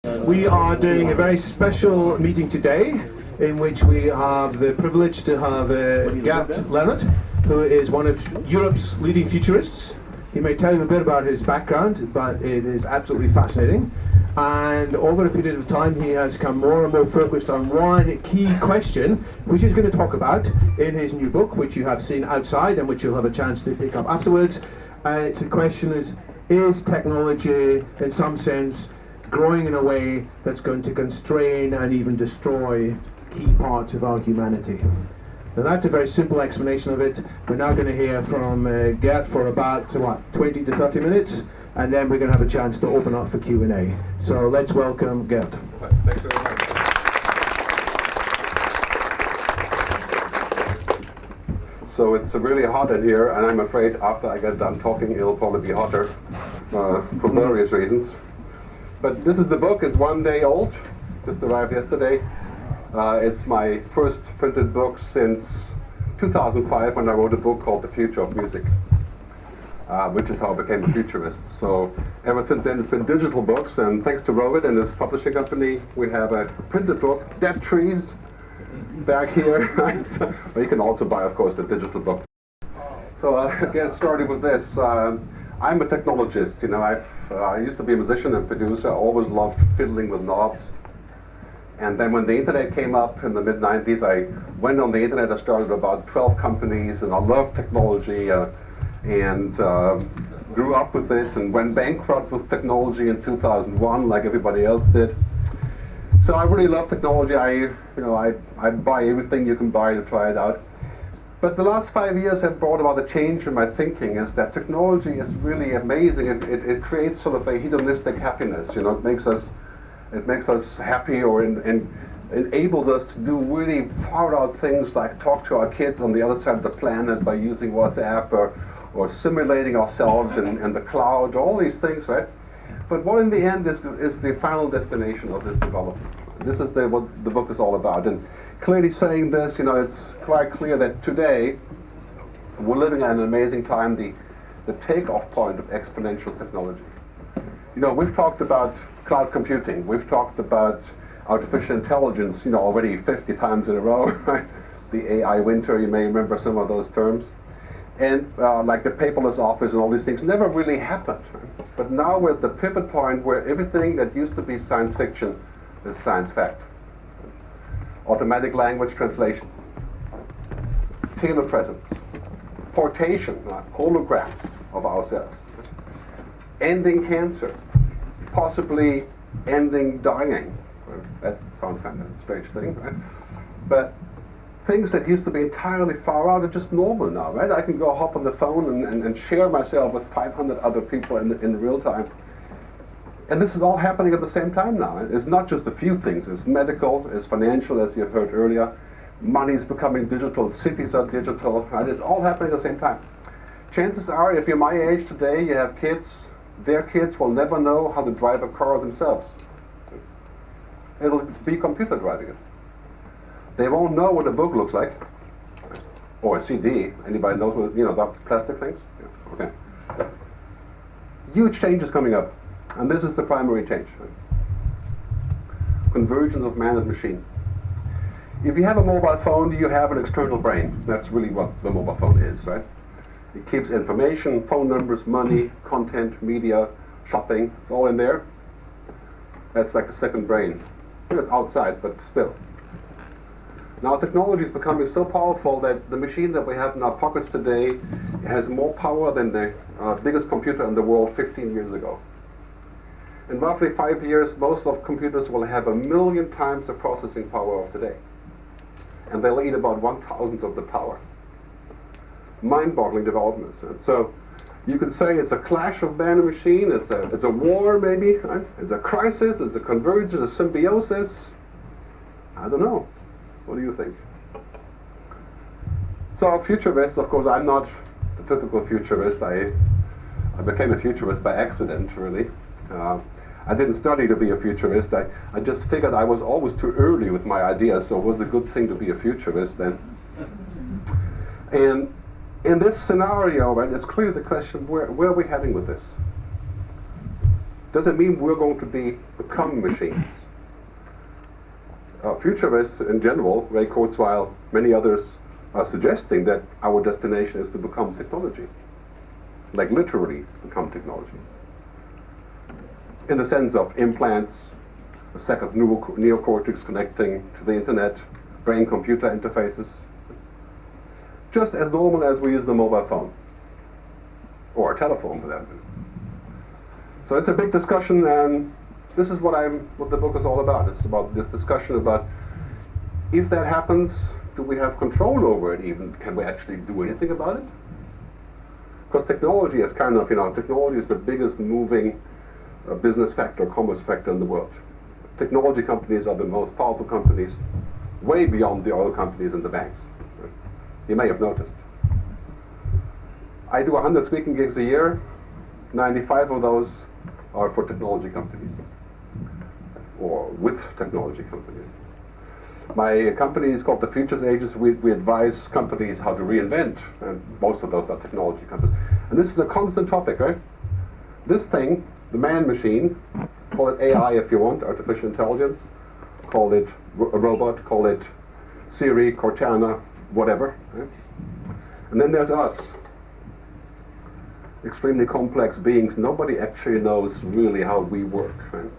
We are doing a very special meeting today in which we have the privilege to have Gerd Leonhard, who is one of Europe's leading futurists. He may tell you a bit about his background, but it is absolutely fascinating. And over a period of time he has come more and more focused on one key question, which he's going to talk about in his new book, which you have seen outside and which you'll have a chance to pick up afterwards. The question is technology in some sense growing in a way that's going to constrain and even destroy key parts of our humanity? Now that's a very simple explanation of it. We're now going to hear from Gerd for about 20 to 30 minutes, and then we're going to have a chance to open up for Q&A. So let's welcome Gerd. Thanks very much. So it's really hot in here, and I'm afraid after I get done talking it'll probably be hotter for various reasons. But this is the book. It's 1 day old, just arrived yesterday. It's my first printed book since 2005 when I wrote a book called The Future of Music, which is how I became a futurist. So ever since then it's been digital books, and thanks to Robert and his publishing company, we have a printed book, Dead Trees, back here. But you can also buy, of course, the digital book. So I'll get started with this. I'm a technologist. You know, I used to be a musician and producer. I always loved fiddling with knobs. And then when the internet came up in the mid-90s, I went on the internet. I started about 12 companies, and I loved technology and grew up with it and went bankrupt with technology in 2001, like everybody else did. So I really love technology. I buy everything you can buy to try it out. But the last 5 years have brought about a change in my thinking, is that technology is really amazing. It creates sort of a hedonistic happiness. You know, it makes us happy, or enables us to do really far out things like talk to our kids on the other side of the planet by using WhatsApp, or simulating ourselves in the cloud, all these things, right? But what in the end is the final destination of this development? This is what the book is all about. And clearly saying this, you know, it's quite clear that today we're living at an amazing time, the takeoff point of exponential technology. You know, we've talked about cloud computing, we've talked about artificial intelligence, you know, already 50 times in a row, right? The AI winter, you may remember some of those terms. And like the paperless office and all these things never really happened. Right? But now we're at the pivot point where everything that used to be science fiction is science fact. Automatic language translation, telepresence, portation, holograms of ourselves, ending cancer, possibly ending dying. That sounds kind of a strange thing, right? But things that used to be entirely far out are just normal now, right? I can go hop on the phone and share myself with 500 other people in real time. And this is all happening at the same time now. It's not just a few things. It's medical, it's financial, as you heard earlier. Money is becoming digital, cities are digital, right? It's all happening at the same time. Chances are, if you're my age today, you have kids, their kids will never know how to drive a car themselves. It'll be computer driving it. They won't know what a book looks like, or a CD. Anybody knows what, you know, the plastic things? Yeah. Okay. Huge changes coming up, and this is the primary change. Convergence of man and machine. If you have a mobile phone, you have an external brain. That's really what the mobile phone is, right? It keeps information, phone numbers, money, content, media, shopping. It's all in there. That's like a second brain. It's outside, but still. Now technology is becoming so powerful that the machine that we have in our pockets today has more power than the biggest computer in the world 15 years ago. In roughly 5 years, most of computers will have 1 million times the processing power of today. And they'll eat about 1,000th of the power. Mind-boggling developments. So you could say it's a clash of man and machine, it's a war maybe, right? It's a crisis, it's a convergence, a symbiosis. I don't know. What do you think? So futurist, of course, I'm not the typical futurist. I became a futurist by accident, really. I didn't study to be a futurist. I just figured I was always too early with my ideas, so it was a good thing to be a futurist then. And in this scenario, right, it's clearly the question, where are we heading with this? Does it mean we're going to become machines? Futurists in general, Ray Kurzweil, many others, are suggesting that our destination is to become technology. Like literally become technology. In the sense of implants, a second neocortex connecting to the internet, brain-computer interfaces. Just as normal as we use the mobile phone. Or a telephone for that matter. So it's a big discussion, and this is what the book is all about. It's about this discussion about if that happens, do we have control over it even? Can we actually do anything about it? Because technology is kind of, technology is the biggest moving business factor, commerce factor in the world. Technology companies are the most powerful companies, way beyond the oil companies and the banks. You may have noticed. I do 100 speaking gigs a year. 95 of those are for technology companies, or with technology companies. My company is called the Futures Agents. We advise companies how to reinvent, and most of those are technology companies. And this is a constant topic, right? This thing, the man-machine, call it AI if you want, artificial intelligence, call it a robot, call it Siri, Cortana, whatever. Right? And then there's us. Extremely complex beings. Nobody actually knows really how we work. Right?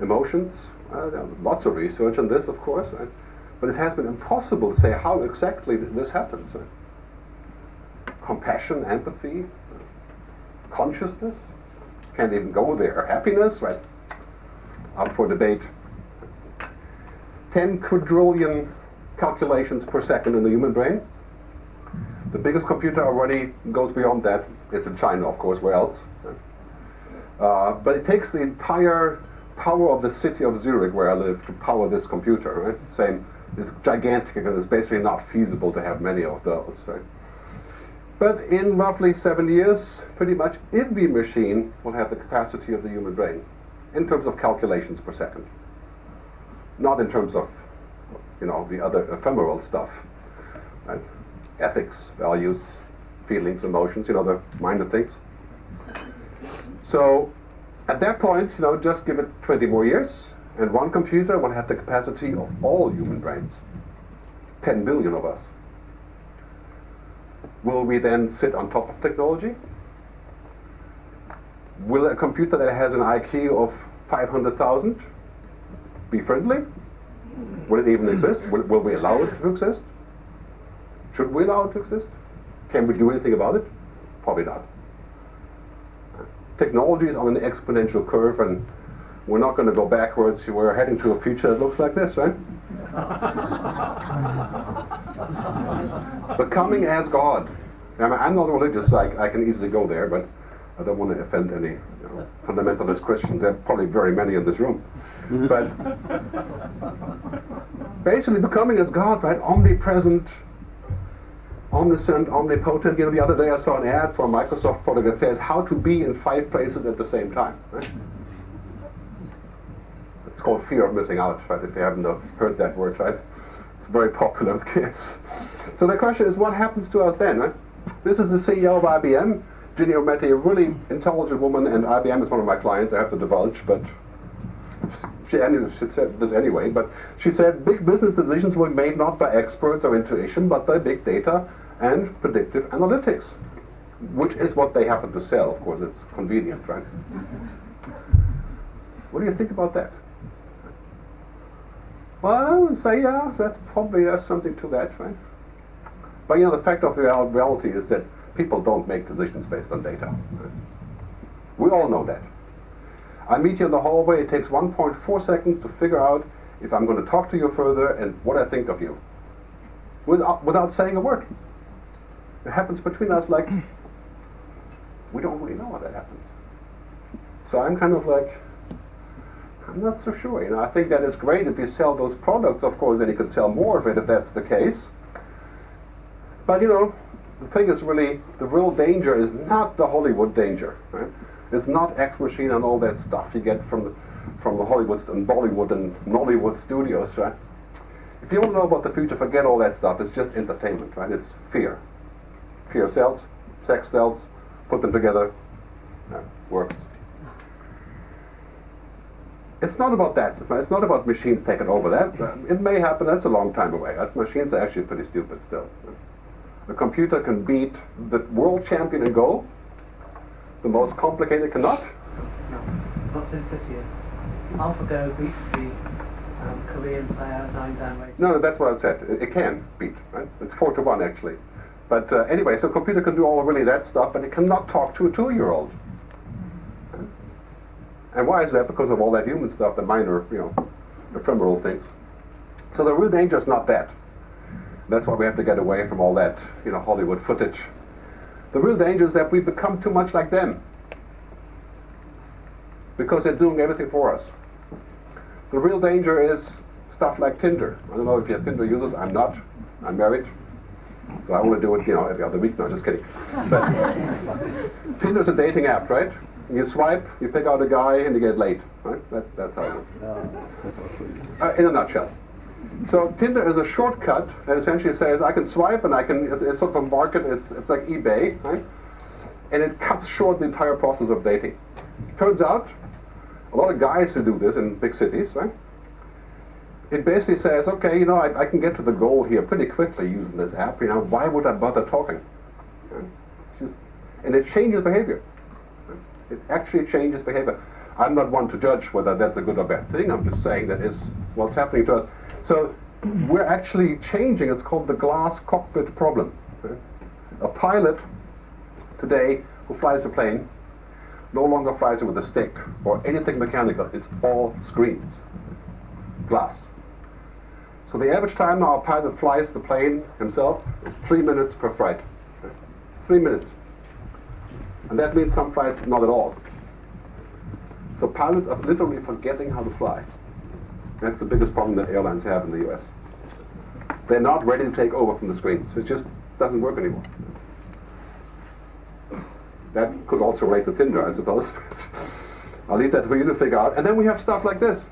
Emotions, there are lots of research on this, of course, right? But it has been impossible to say how exactly this happens. Right? Compassion, empathy, consciousness, can't even go there. Happiness, right? Up for debate. 10 quadrillion calculations per second in the human brain. The biggest computer already goes beyond that. It's in China, of course, where else? But it takes the entire power of the city of Zurich, where I live, to power this computer, right? Saying it's gigantic and it's basically not feasible to have many of those, right? But in roughly 7 years, pretty much every machine will have the capacity of the human brain in terms of calculations per second. Not in terms of, the other ephemeral stuff, right? Ethics, values, feelings, emotions, the minor things. So at that point, just give it 20 more years, and one computer will have the capacity of all human brains. 10 billion of us. Will we then sit on top of technology? Will a computer that has an IQ of 500,000 be friendly? Will it even exist? Will we allow it to exist? Should we allow it to exist? Can we do anything about it? Probably not. Technology is on an exponential curve, and we're not going to go backwards. We're heading to a future that looks like this, right? Becoming as God. I'm not religious, so I can easily go there, but I don't want to offend any fundamentalist Christians. There are probably very many in this room. But basically becoming as God, right? Omnipresent, omniscient, omnipotent. The other day I saw an ad for a Microsoft product that says how to be in 5 places at the same time. Right? It's called fear of missing out, right? If you haven't heard that word, right? It's very popular with kids. So the question is, what happens to us then, right? This is the CEO of IBM, Ginny Rometty, a really intelligent woman, and IBM is one of my clients, I have to divulge, but she said this anyway, but she said big business decisions were made not by experts or intuition, but by big data and predictive analytics, which is what they happen to sell. Of course, it's convenient, right? What do you think about that? Well, I would say, yeah, that's probably something to that, right? But the fact of the reality is that people don't make decisions based on data. Right? We all know that. I meet you in the hallway, it takes 1.4 seconds to figure out if I'm going to talk to you further and what I think of you. Without saying a word. It happens between us like, we don't really know how that happens. So I'm kind of like, I'm not so sure. I think that is great if you sell those products, of course, then you could sell more of it if that's the case. But the thing is really, the real danger is not the Hollywood danger, right? It's not X Machine and all that stuff you get from the Hollywood and Bollywood and Nollywood studios, right? If you want to know about the future, forget all that stuff. It's just entertainment, right? It's fear. Fear sells, sex sells, put them together, works. it's not about that. It's not about machines taking over that. It may happen, that's a long time away. Machines are actually pretty stupid still. A computer can beat the world champion in Go. The most complicated cannot. No, not since this year. AlphaGo beat the Korean player 9-down rate. No, that's what I said. It can beat, right? It's 4-1 actually. But anyway, so a computer can do all really that stuff, but it cannot talk to a 2-year-old. And why is that? Because of all that human stuff, the minor, ephemeral things. So the real danger is not that. That's why we have to get away from all that, Hollywood footage. The real danger is that we become too much like them. Because they're doing everything for us. The real danger is stuff like Tinder. I don't know if you're Tinder users. I'm not. I'm married. So I only do it, every other week. No, just kidding. But Tinder's a dating app, right? You swipe, you pick out a guy, and you get laid. Right? That's how it works. In a nutshell. So Tinder is a shortcut that essentially says I can swipe and it's sort of a market, it's like eBay, right? And it cuts short the entire process of dating. Turns out, a lot of guys who do this in big cities, right? It basically says, okay, I can get to the goal here pretty quickly using this app, why would I bother talking? Right? And it changes behavior. It actually changes behavior. I'm not one to judge whether that's a good or bad thing. I'm just saying that is what's happening to us. So we're actually changing. It's called the glass cockpit problem. Right? A pilot today who flies a plane no longer flies it with a stick or anything mechanical. It's all screens, glass. So the average time now a pilot flies the plane himself is 3 minutes per flight. Right? 3 minutes. And that means some flights not at all. So pilots are literally forgetting how to fly. That's the biggest problem that airlines have in the US. They're not ready to take over from the screens. It just doesn't work anymore. That could also relate to Tinder, I suppose. I'll leave that for you to figure out. And then we have stuff like this.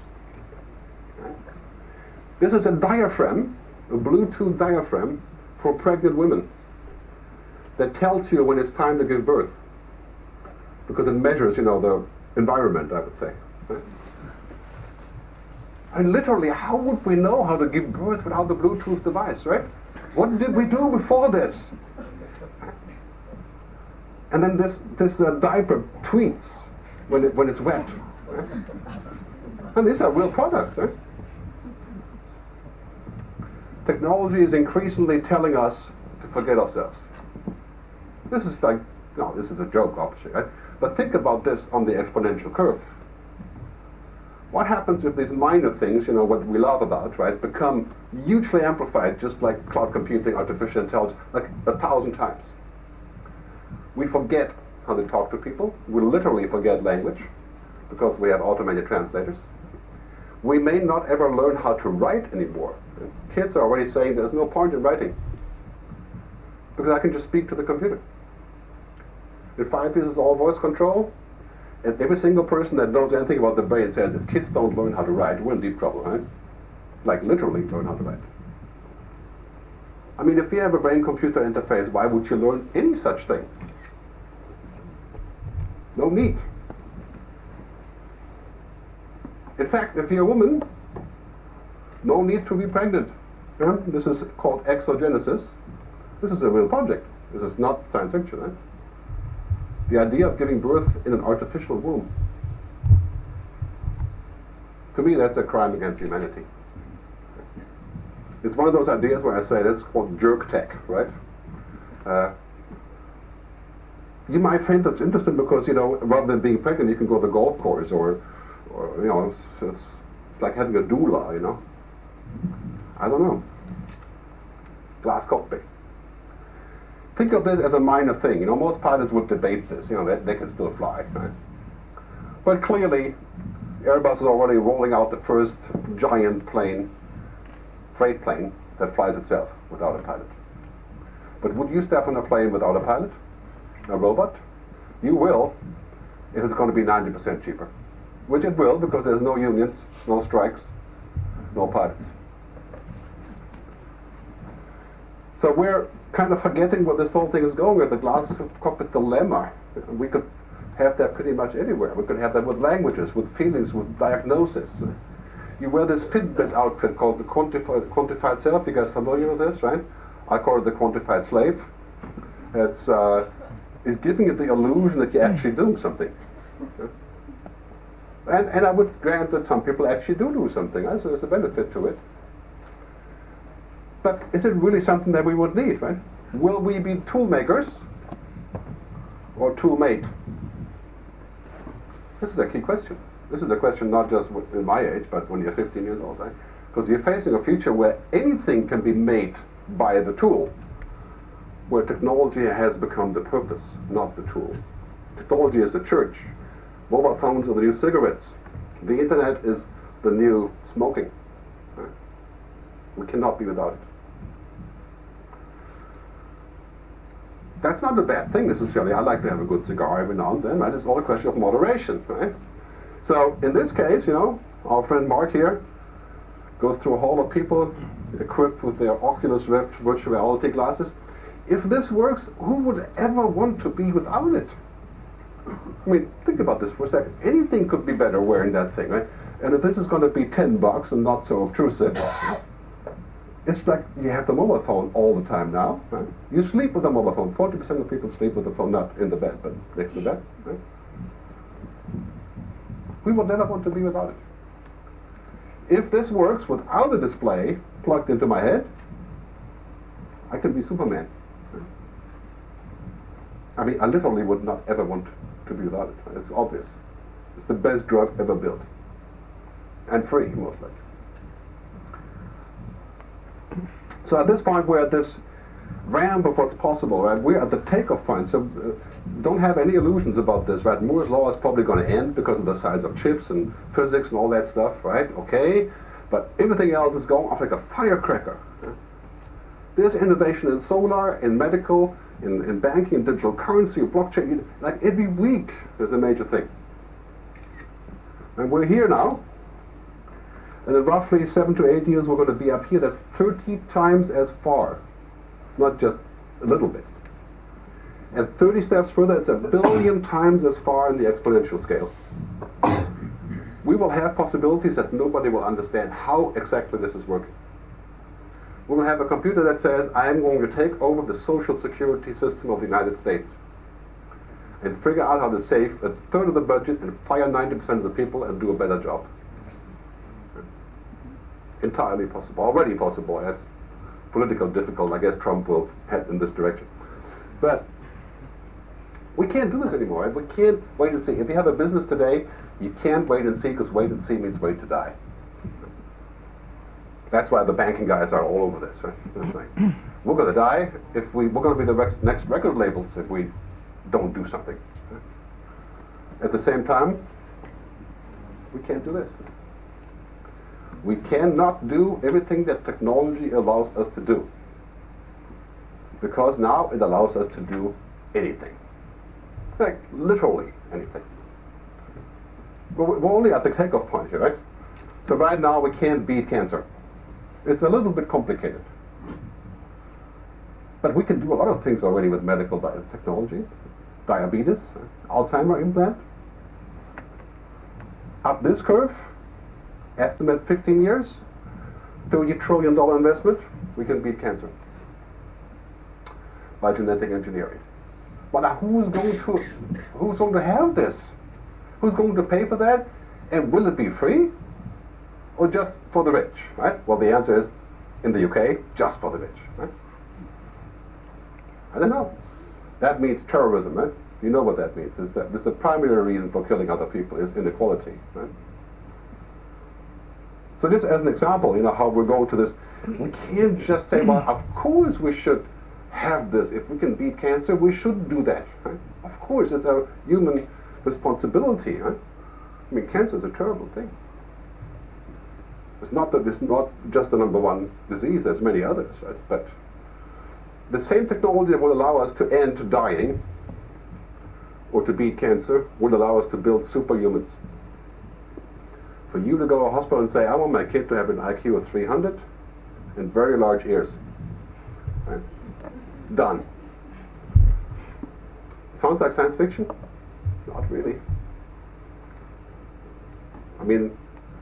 This is a diaphragm, a Bluetooth diaphragm for pregnant women that tells you when it's time to give birth. Because it measures, the environment, I would say. Right? And literally, how would we know how to give birth without the Bluetooth device, right? What did we do before this? And then this diaper tweets when it's wet. Right? And these are real products, right? Technology is increasingly telling us to forget ourselves. This is this is a joke, obviously, right? But think about this on the exponential curve. What happens if these minor things, what we love about, right, become hugely amplified, just like cloud computing, artificial intelligence, like 1,000 times? We forget how to talk to people. We literally forget language because we have automated translators. We may not ever learn how to write anymore. Kids are already saying there's no point in writing because I can just speak to the computer. In 5 years, it's all voice control. And every single person that knows anything about the brain says if kids don't learn how to write, we're in deep trouble, right? Like literally learn how to write. I mean, if you have a brain-computer interface, why would you learn any such thing? No need. In fact, if you're a woman, no need to be pregnant. This is called exogenesis. This is a real project. This is not science fiction, right? The idea of giving birth in an artificial womb. To me, that's a crime against humanity. It's one of those ideas where I say that's called jerk tech, right? You might find that's interesting because, rather than being pregnant, you can go to the golf course or it's like having a doula, I don't know. Glass cockpit. Think of this as a minor thing. Most pilots would debate this. They can still fly, right? But clearly, Airbus is already rolling out the first giant plane, freight plane, that flies itself without a pilot. But would you step on a plane without a pilot? A robot? You will, if it's going to be 90% cheaper. Which it will, because there's no unions, no strikes, no pilots. So we're kind of forgetting where this whole thing is going with the glass cockpit dilemma. We could have that pretty much everywhere. We could have that with languages, with feelings, with diagnosis. You wear this Fitbit outfit called the quantified self. You guys familiar with this, right? I call it the quantified slave. It's giving you the illusion that you're actually doing something. And I would grant that some people actually do something. So there's a benefit to it. But is it really something that we would need, right? Will we be tool makers or tool made? This is a key question. This is a question not just in my age, but when you're 15 years old, right? Because you're facing a future where anything can be made by the tool, where technology has become the purpose, not the tool. Technology is the church. Mobile phones are the new cigarettes. The internet is the new smoking. Right? We cannot be without it. That's not a bad thing necessarily. I like to have a good cigar every now and then, right? It's all a question of moderation, right? So in this case, our friend Mark here goes through a hall of people equipped with their Oculus Rift virtual reality glasses. If this works, who would ever want to be without it? I mean, think about this for a second. Anything could be better wearing that thing, right? And if this is going to be $10 and not so obtrusive, it's like you have the mobile phone all the time now. Right? You sleep with a mobile phone. 40% of people sleep with the phone not in the bed, but next to the bed. Right? We would never want to be without it. If this works without a display plugged into my head, I can be Superman. Right? I mean, I literally would not ever want to be without it. Right? It's obvious. It's the best drug ever built. And free, most likely. So at this point, we're at this ramp of what's possible, right? We're at the takeoff point. So don't have any illusions about this, right? Moore's law is probably going to end because of the size of chips and physics and all that stuff, right? Okay, but everything else is going off like a firecracker. There's innovation in solar, in medical, in banking, in digital currency, blockchain. Like every week, there's a major thing. And we're here now. And in roughly 7 to 8 years, we're going to be up here. That's 30 times as far, not just a little bit. And 30 steps further, it's 1 billion times as far in the exponential scale. We will have possibilities that nobody will understand how exactly this is working. We will have a computer that says, I am going to take over the social security system of the United States and figure out how to save a third of the budget and fire 90% of the people and do a better job. Entirely possible, already possible, as political difficult. I guess Trump will head in this direction. But we can't do this anymore. Right? We can't wait and see. If you have a business today, you can't wait and see, because wait and see means wait to die. That's why the banking guys are all over this. Right? It's like, we're going to die if we're going to be the next record labels if we don't do something. Right? At the same time, we can't do this. We cannot do everything that technology allows us to do, because now it allows us to do anything, like literally anything. We're only at the takeoff point here, right? So right now we can't beat cancer. It's a little bit complicated, but we can do a lot of things already with medical technology. Diabetes, Alzheimer implant. Up this curve. Estimate 15 years, $30 trillion investment, we can beat cancer by genetic engineering. But now who's going to have this? Who's going to pay for that? And will it be free? Or just for the rich, right? Well, the answer is, in the UK, just for the rich, right? I don't know. That means terrorism, right? You know what that means. It's the primary reason for killing other people is inequality, right? So just as an example, how we're going to this, we can't just say, well, of course we should have this. If we can beat cancer, we should do that. Right? Of course, it's a human responsibility. Right? I mean, cancer is a terrible thing. It's not just the number one disease, there's many others, right? But the same technology that will allow us to end dying or to beat cancer will allow us to build superhumans. For you to go to a hospital and say, I want my kid to have an IQ of 300 and very large ears. Right? Done. Sounds like science fiction? Not. really. I mean,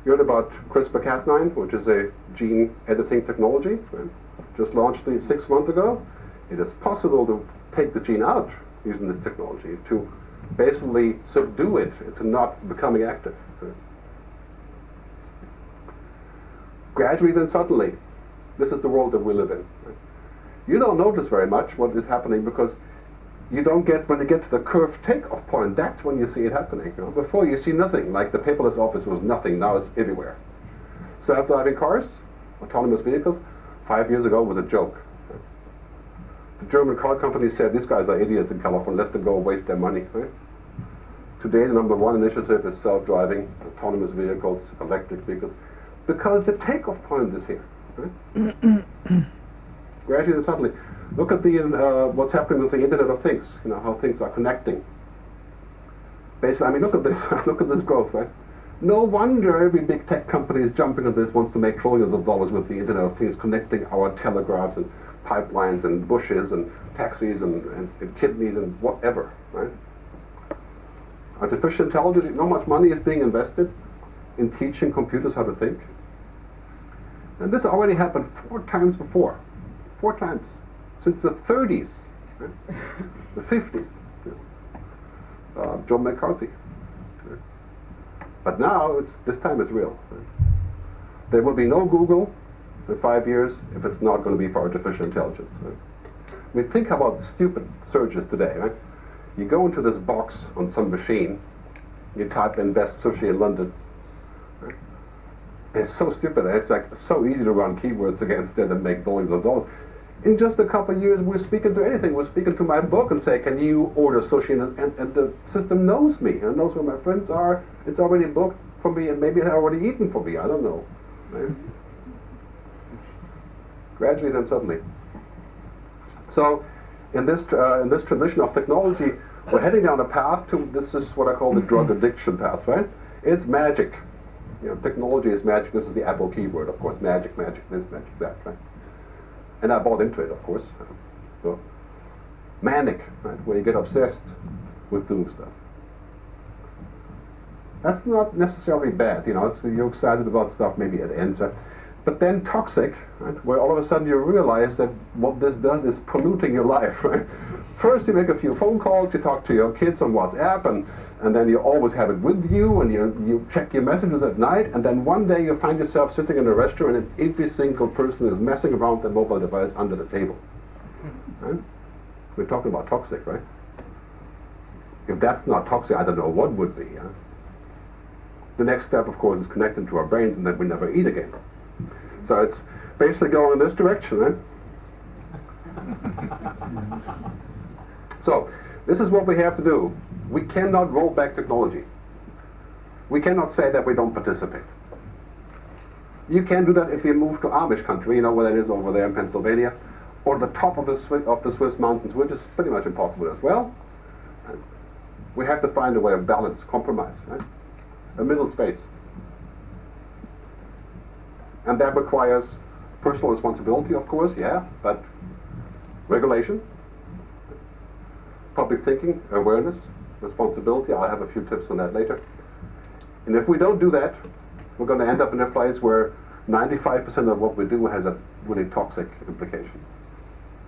you heard about CRISPR-Cas9, which is a gene editing technology, right? Just launched 6 months ago. It is possible to take the gene out using this technology to basically subdue it to not becoming active. Right? Gradually, then suddenly, this is the world that we live in. Right? You don't notice very much what is happening because you don't get, when you get to the curved takeoff point, that's when you see it happening. You know? Before you see nothing, like the paperless office was nothing, now it's everywhere. Self-driving cars, autonomous vehicles, 5 years ago was a joke. Right? The German car company said, these guys are idiots in California, let them go waste their money. Right? Today the number one initiative is self-driving, autonomous vehicles, electric vehicles, because the takeoff point is here. Right? Gradually and suddenly. Look at the what's happening with the Internet of Things. You know how things are connecting. Basically, I mean, look at this. Look at this growth, right? No wonder every big tech company is jumping on this, wants to make trillions of dollars with the Internet of Things, connecting our telegraphs and pipelines and bushes and taxis and kidneys and whatever, right? Artificial intelligence. You know how much money is being invested in teaching computers how to think? And this already happened 4 times before. 4 times. Since the 30s, right? The 50s, John McCarthy. Right? But now, this time it's real. Right? There will be no Google in 5 years if it's not going to be for artificial intelligence. Right? I mean, think about stupid searches today. Right? You go into this box on some machine, you type in best sushi in London. Right? It's so stupid. It's like so easy to run keywords against it and make billions of dollars. In just a couple of years, we're speaking to anything. We're speaking to my book and say, can you order sushi? And the system knows me and knows where my friends are. It's already booked for me and maybe it's already eaten for me. I don't know. Right? Gradually, then suddenly. So, in this transition of technology, we're heading down a path to, this is what I call the drug addiction path, right? It's magic. You know, technology is magic. This is the Apple keyword, of course. Magic, magic, this, magic, that, right? And I bought into it, of course. So, manic, right, where you get obsessed with doing stuff. That's not necessarily bad, you know. You're excited about stuff, maybe it ends. But then toxic, right, where all of a sudden you realize that what this does is polluting your life, right? First you make a few phone calls, you talk to your kids on WhatsApp, and then you always have it with you, and you check your messages at night, and then one day you find yourself sitting in a restaurant and every single person is messing around their mobile device under the table. Right? We're talking about toxic, right? If that's not toxic, I don't know what would be. Huh? The next step, of course, is connecting to our brains, and then we never eat again. So it's basically going in this direction, right? So, this is what we have to do. We cannot roll back technology. We cannot say that we don't participate. You can do that if you move to Amish country, you know where that is over there in Pennsylvania, or the top of the Swiss mountains, which is pretty much impossible as well. We have to find a way of balance, compromise, right? A middle space. And that requires personal responsibility, of course, yeah, but regulation, public thinking, awareness, responsibility. I'll have a few tips on that later. And if we don't do that, we're going to end up in a place where 95% of what we do has a really toxic implication.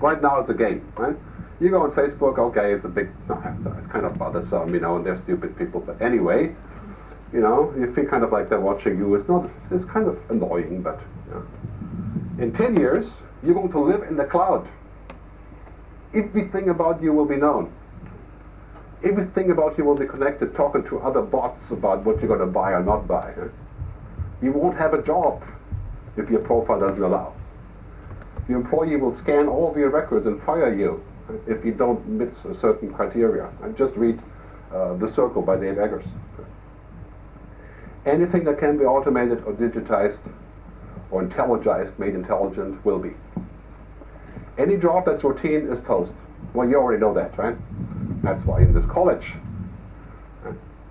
Right now it's a game, right? You go on Facebook, okay, it's a big, no, it's kind of bothersome, you know, and they're stupid people, but anyway, you know, you feel kind of like they're watching you. It's kind of annoying, but you know. In 10 years, you're going to live in the cloud. Everything about you will be known. Everything about you will be connected, talking to other bots about what you're going to buy or not buy. Huh? You won't have a job if your profile doesn't allow. The employee will scan all of your records and fire you if you don't meet a certain criteria. I just read The Circle by Dave Eggers. Anything that can be automated or digitized or intelligized, made intelligent, will be. Any job that's routine is toast. Well, you already know that, right? That's why in this college.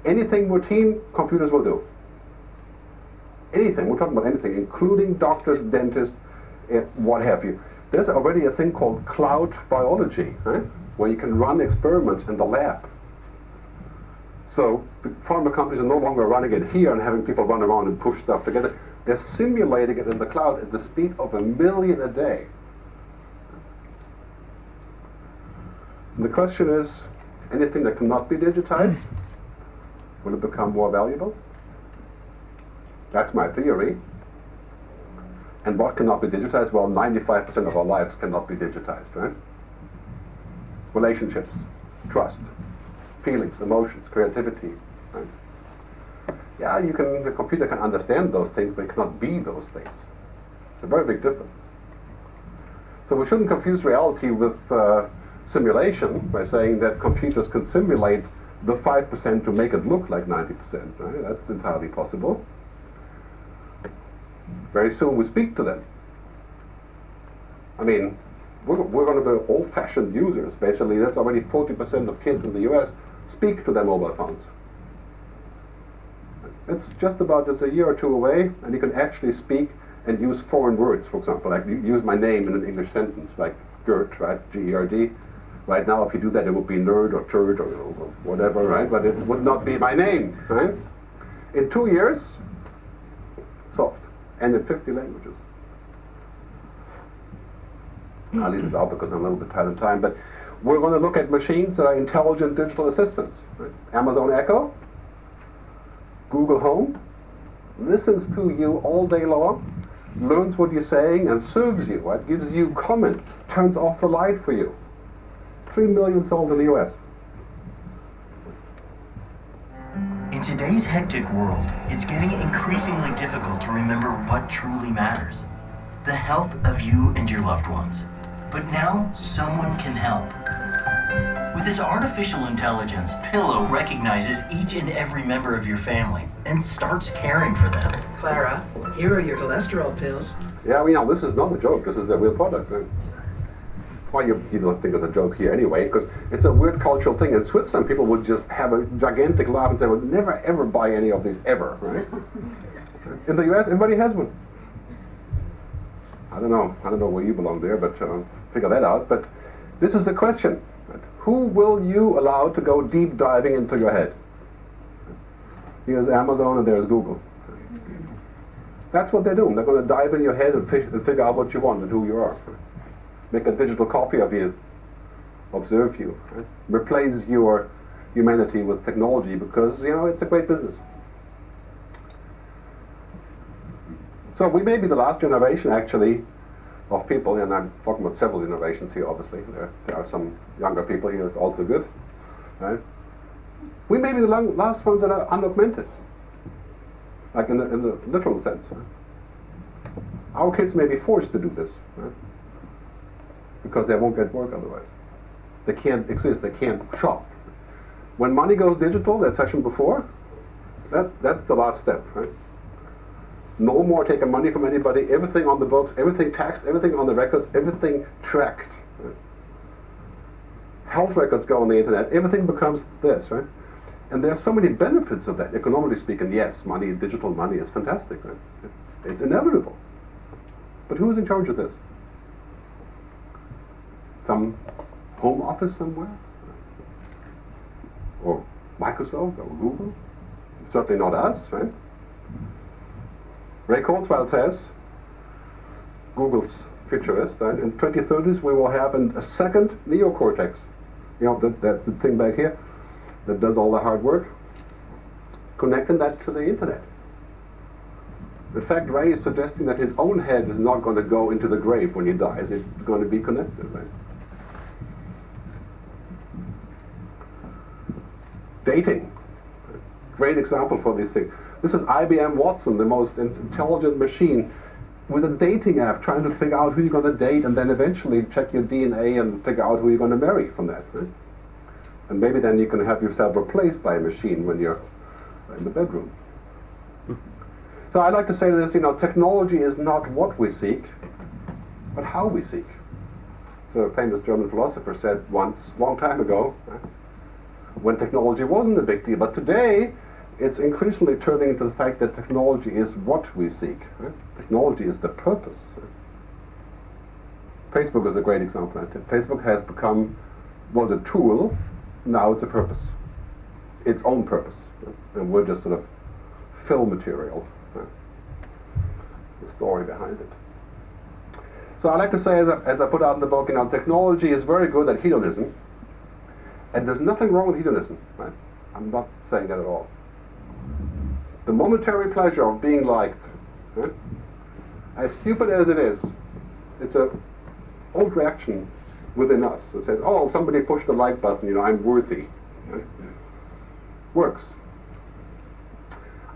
Anything routine, computers will do. Anything, we're talking about anything, including doctors, dentists, what have you. There's already a thing called cloud biology, right? Where you can run experiments in the lab. So the pharma companies are no longer running it here and having people run around and push stuff together. They're simulating it in the cloud at the speed of 1 million a day. And the question is, anything that cannot be digitized, will it become more valuable? That's my theory. And what cannot be digitized? Well, 95% of our lives cannot be digitized, right? Relationships, trust, feelings, emotions, creativity, right? Yeah, the computer can understand those things, but it cannot be those things. It's a very big difference. So we shouldn't confuse reality with simulation by saying that computers can simulate the 5% to make it look like 90%, right? That's entirely possible. Very soon we speak to them. I mean, we're going to be old-fashioned users. Basically, that's already 40% of kids in the US speak to their mobile phones. It's just about just a year or two away, and you can actually speak and use foreign words, for example, like use my name in an English sentence, like Gerd, right? G-E-R-D. Right now, if you do that, it would be nerd or turd or whatever, right? But it would not be my name, right? In 2 years, solved, and in 50 languages. I'll leave this out because I'm a little bit tight on time, but we're going to look at machines that are intelligent digital assistants. Right? Amazon Echo, Google Home, listens to you all day long, learns what you're saying and serves you, right? Gives you comment, turns off the light for you. 3 million sold in the US. In today's hectic world, it's getting increasingly difficult to remember what truly matters. The health of you and your loved ones. But now, someone can help. With his artificial intelligence, Pillow recognizes each and every member of your family and starts caring for them. Clara, here are your cholesterol pills. Yeah, this is not a joke. This is a real product. Right? Well, you don't think it's a joke here anyway, because it's a weird cultural thing. In Switzerland, people would just have a gigantic laugh and say, "We'll never ever buy any of these ever." Right? In the US, everybody has one. I don't know where you belong there, but figure that out. But this is the question. Right? Who will you allow to go deep diving into your head? Here's Amazon and there's Google. That's what they're doing. They're going to dive in your head and figure out what you want and who you are. Make a digital copy of you. Observe you. Right? Replace your humanity with technology because, it's a great business. So we may be the last generation, actually, of people, and I'm talking about several generations here, obviously. There are some younger people here, it's also good. Right? We may be the last ones that are unaugmented, like in the literal sense. Right? Our kids may be forced to do this, right? Because they won't get work otherwise. They can't exist, they can't shop. When money goes digital, that section before, that's the last step, right? No more taking money from anybody, everything on the books, everything taxed, everything on the records, everything tracked. Right? Health records go on the internet, everything becomes this, right? And there are so many benefits of that. Economically speaking, yes, digital money is fantastic, right? It's inevitable. But who's in charge of this? Some home office somewhere? Or Microsoft or Google? Certainly not us, right? Ray Kurzweil says, Google's futurist, that in 2030s we will have a second neocortex. That's the thing back here that does all the hard work. Connecting that to the internet. In fact, Ray is suggesting that his own head is not going to go into the grave when he dies. It's going to be connected, right? Dating. Great example for this thing. This is IBM Watson, the most intelligent machine, with a dating app trying to figure out who you're going to date and then eventually check your DNA and figure out who you're going to marry from that. Right? And maybe then you can have yourself replaced by a machine when you're in the bedroom. So I like to say this, technology is not what we seek, but how we seek. So a famous German philosopher said once, long time ago, right, when technology wasn't a big deal, but today it's increasingly turning into the fact that technology is what we seek. Right? Technology is the purpose. Right? Facebook is a great example. Facebook has was a tool, now it's a purpose. its own purpose, and we're just sort of fill material, the story behind it. So I like to say, as I put out in the book, technology is very good at hedonism, and there's nothing wrong with hedonism, right? I'm not saying that at all. The momentary pleasure of being liked, right? As stupid as it is, it's an old reaction within us that says, oh, somebody pushed the like button, I'm worthy. Right? Works.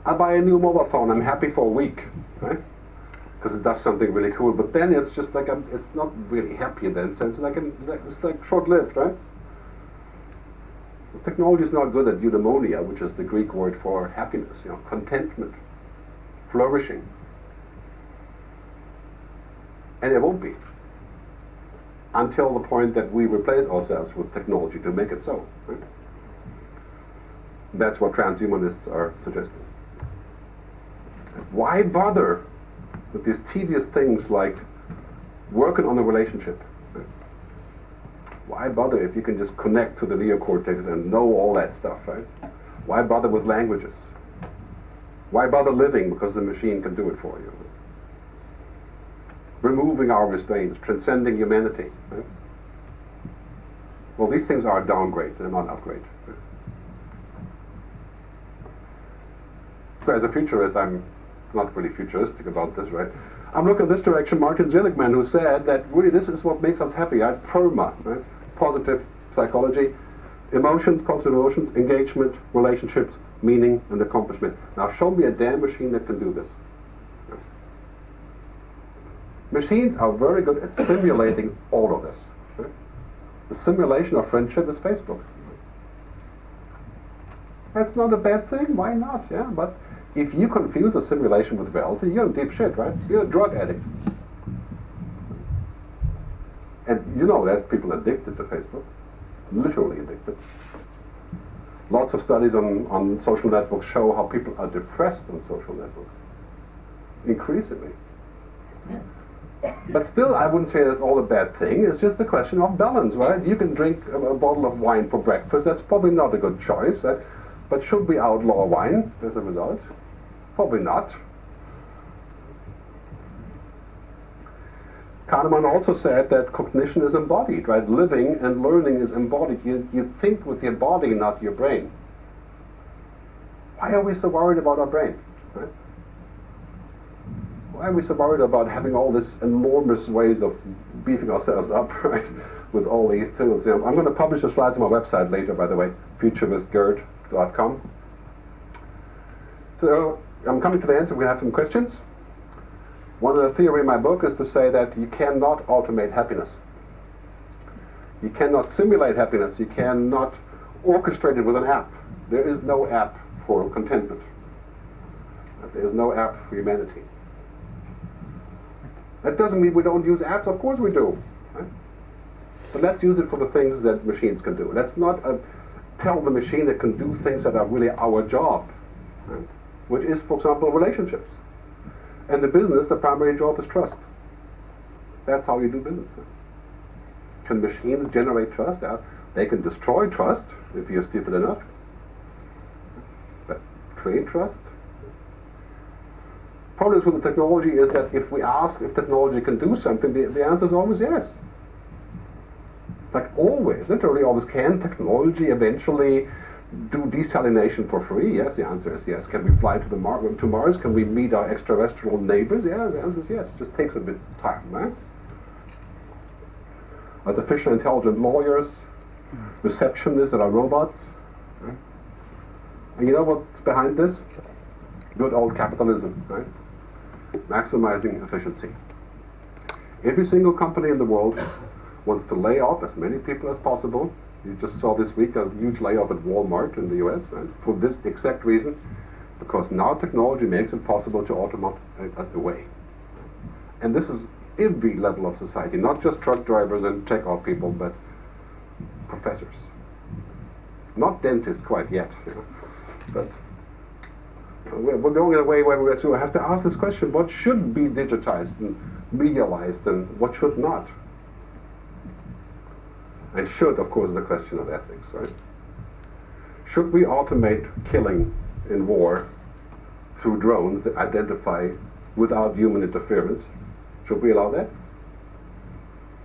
I buy a new mobile phone, I'm happy for a week, right? Because it does something really cool, but then it's just like, it's not really happy in that sense, it's like short-lived, right? Technology is not good at eudaimonia, which is the Greek word for happiness, contentment, flourishing. And it won't be until the point that we replace ourselves with technology to make it so. Right? That's what transhumanists are suggesting. Why bother with these tedious things like working on a relationship? Right? Why bother if you can just connect to the neocortex and know all that stuff, right? Why bother with languages? Why bother living because the machine can do it for you? Removing our restraints, transcending humanity. Right? Well, these things are a downgrade, they're not an upgrade. Right? So as a futurist, I'm not really futuristic about this, right? I'm looking this direction, Martin Seligman, who said that really this is what makes us happy, right? PERMA, right? Positive psychology, emotions, positive emotions, engagement, relationships, meaning, and accomplishment. Now show me a damn machine that can do this. Machines are very good at simulating all of this. Right? The simulation of friendship is Facebook. That's not a bad thing, why not? Yeah, but if you confuse a simulation with reality, you're in deep shit, right? You're a drug addict. And there's people addicted to Facebook, literally addicted. Lots of studies on social networks show how people are depressed on social networks, increasingly. But still, I wouldn't say that's all a bad thing. It's just a question of balance, right? You can drink a bottle of wine for breakfast. That's probably not a good choice. Right? But should we outlaw wine as a result? Probably not. Kahneman also said that cognition is embodied, right? Living and learning is embodied. You think with your body, not your brain. Why are we so worried about our brain? Right? Why are we so worried about having all these enormous ways of beefing ourselves up, right, with all these tools? I'm going to publish the slides on my website later, by the way, futuristgerd.com. So I'm coming to the end, so we have some questions. One of the theory in my book is to say that you cannot automate happiness. You cannot simulate happiness. You cannot orchestrate it with an app. There is no app for contentment. There is no app for humanity. That doesn't mean we don't use apps. Of course we do. Right? But let's use it for the things that machines can do. Let's not tell the machine that can do things that are really our job, right? Which is, for example, relationships. And the business, the primary job is trust. That's how you do business. Can machines generate trust? They can destroy trust if you're stupid enough. But create trust? Problems with the technology is that if we ask if technology can do something, the answer is always yes. Like always, literally always. Can technology eventually do desalination for free? Yes, the answer is yes. Can we fly to Mars? Can we meet our extraterrestrial neighbors? Yeah, the answer is yes. It just takes a bit of time, right? Artificial intelligent lawyers, receptionists that are robots. Right? And you know what's behind this? Good old capitalism, right? Maximizing efficiency. Every single company in the world wants to lay off as many people as possible. You just saw this week a huge layoff at Walmart in the US, right? For this exact reason, because now technology makes it possible to automate us away. And this is every level of society, not just truck drivers and checkout people, but professors. Not dentists quite yet, but we're going away where we have to ask this question: what should be digitized and medialized, and what should not? And should, of course, is a question of ethics, right? Should we automate killing in war through drones that identify without human interference? Should we allow that?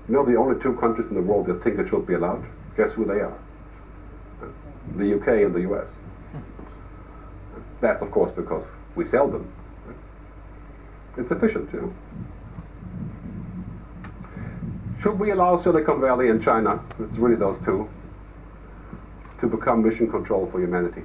You know, the only two countries in the world that think it should be allowed? Guess who they are? The UK and the US. That's of course because we sell them. It's efficient, you know. Should we allow Silicon Valley and China, it's really those two, to become mission control for humanity?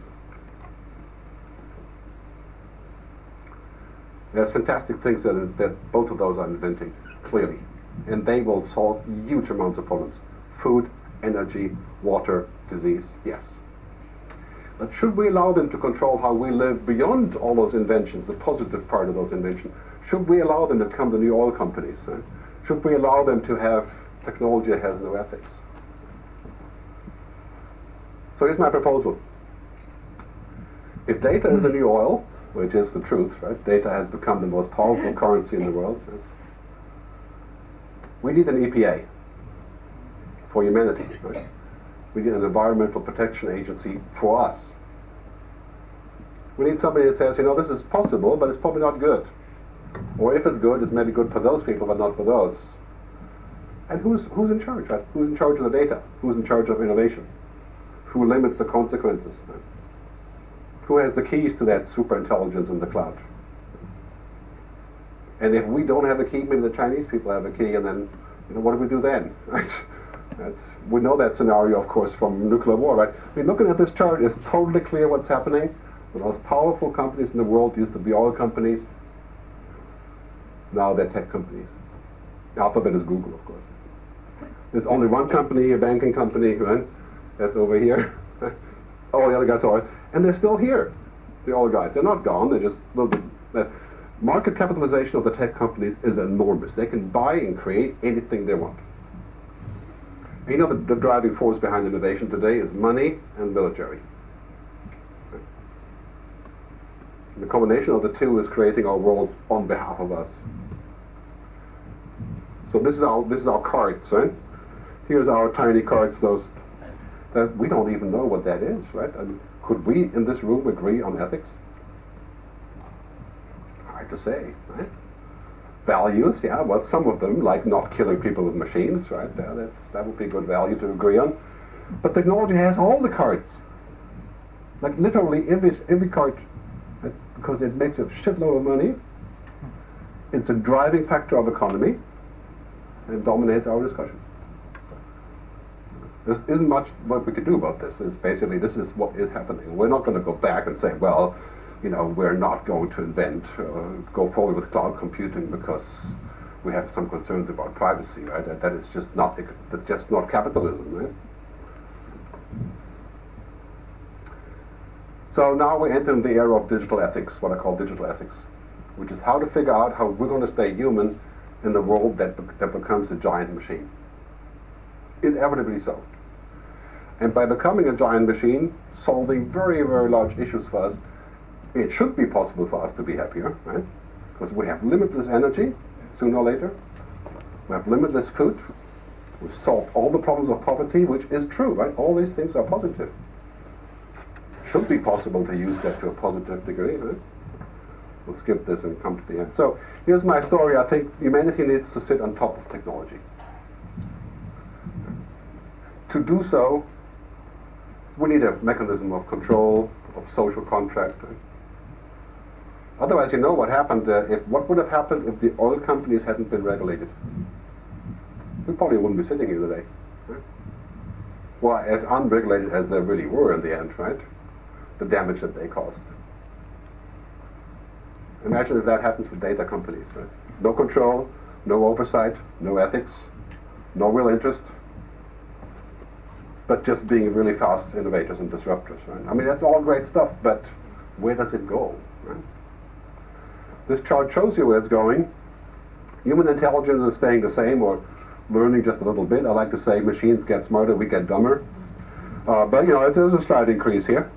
There's fantastic things that both of those are inventing, clearly. And they will solve huge amounts of problems. Food, energy, water, disease, yes. But should we allow them to control how we live beyond all those inventions, the positive part of those inventions? Should we allow them to become the new oil companies? Right? Should we allow them to have technology that has no ethics? So here's my proposal. If data is the new oil, which is the truth, right? Data has become the most powerful currency in the world. Right? We need an EPA for humanity. Right? We need an environmental protection agency for us. We need somebody that says, you know, this is possible, but it's probably not good. Or if it's good, it's maybe good for those people, but not for those. And who's in charge, right? Who's in charge of the data? Who's in charge of innovation? Who limits the consequences? Right? Who has the keys to that super intelligence in the cloud? And if we don't have a key, maybe the Chinese people have a key, and then, you know, what do we do then? Right? We know that scenario, of course, from nuclear war, right? I mean, looking at this chart, it's totally clear what's happening. The most powerful companies in the world used to be oil companies. Now they're tech companies. Alphabet is Google, of course. There's only one company, a banking company, right? That's over here. All the other guys are, and they're still here. The oil guys, they're not gone. They're just a little bit less. Market capitalization of the tech companies is enormous. They can buy and create anything they want. And you know, the driving force behind innovation today is money and military. The combination of the two is creating our world on behalf of us. So this is our cards, right? Here's our tiny cards, those that we don't even know what that is, right? I mean, could we in this room agree on ethics? Hard to say, right? Values, yeah, well, some of them, like not killing people with machines, right? That would be a good value to agree on. But technology has all the cards. Like literally every card, right? Because it makes a shitload of money. It's a driving factor of economy, and it dominates our discussion. There isn't much what we could do about this. It's basically, this is what is happening. We're not going to go back and say, well, you know, we're not going to go forward with cloud computing because we have some concerns about privacy, right? That's just not capitalism, right? So now we're entering the era of digital ethics, what I call digital ethics, which is how to figure out how we're going to stay human in the world that becomes a giant machine. Inevitably so. And by becoming a giant machine, solving very, very large issues for us, it should be possible for us to be happier, right? Because we have limitless energy, sooner or later. We have limitless food. We've solved all the problems of poverty, which is true, right? All these things are positive. Should be possible to use that to a positive degree, right? We'll skip this and come to the end. So here's my story. I think humanity needs to sit on top of technology. To do so, we need a mechanism of control, of social contract. Right? Otherwise, you know what happened. What would have happened if the oil companies hadn't been regulated? We probably wouldn't be sitting here today. Right? Well, as unregulated as they really were in the end, right? The damage that they caused. Imagine if that happens with data companies. Right? No control, no oversight, no ethics, no real interest, but just being really fast innovators and disruptors. Right? I mean, that's all great stuff, but where does it go? Right? This chart shows you where it's going. Human intelligence is staying the same or learning just a little bit. I like to say machines get smarter, we get dumber. But you know, there's a slight increase here.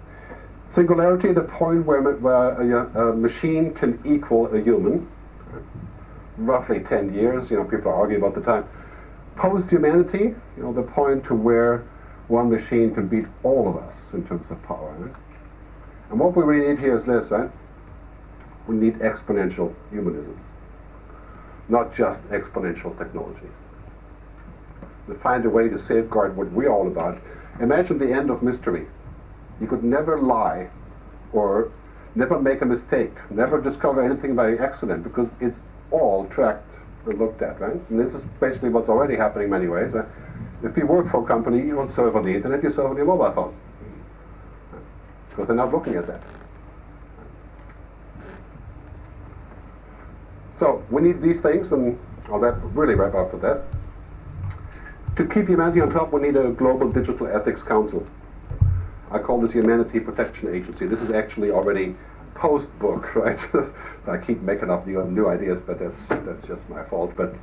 Singularity, the point where a machine can equal a human. Roughly 10 years, you know, people are arguing about the time. Post-humanity, you know, the point to where one machine can beat all of us in terms of power. Right? And what we really need here is this, right? We need exponential humanism, not just exponential technology. To find a way to safeguard what we're all about. Imagine the end of mystery. You could never lie or never make a mistake, never discover anything by accident, because it's all tracked and looked at, right? And this is basically what's already happening in many ways. Right? If you work for a company, you don't serve on the internet, you serve on your mobile phone. Because they're not looking at that. So we need these things, and I'll really wrap up with that. To keep humanity on top, we need a global digital ethics council. I call this Humanity Protection Agency. This is actually already post-book, right? So I keep making up new ideas, but that's just my fault. But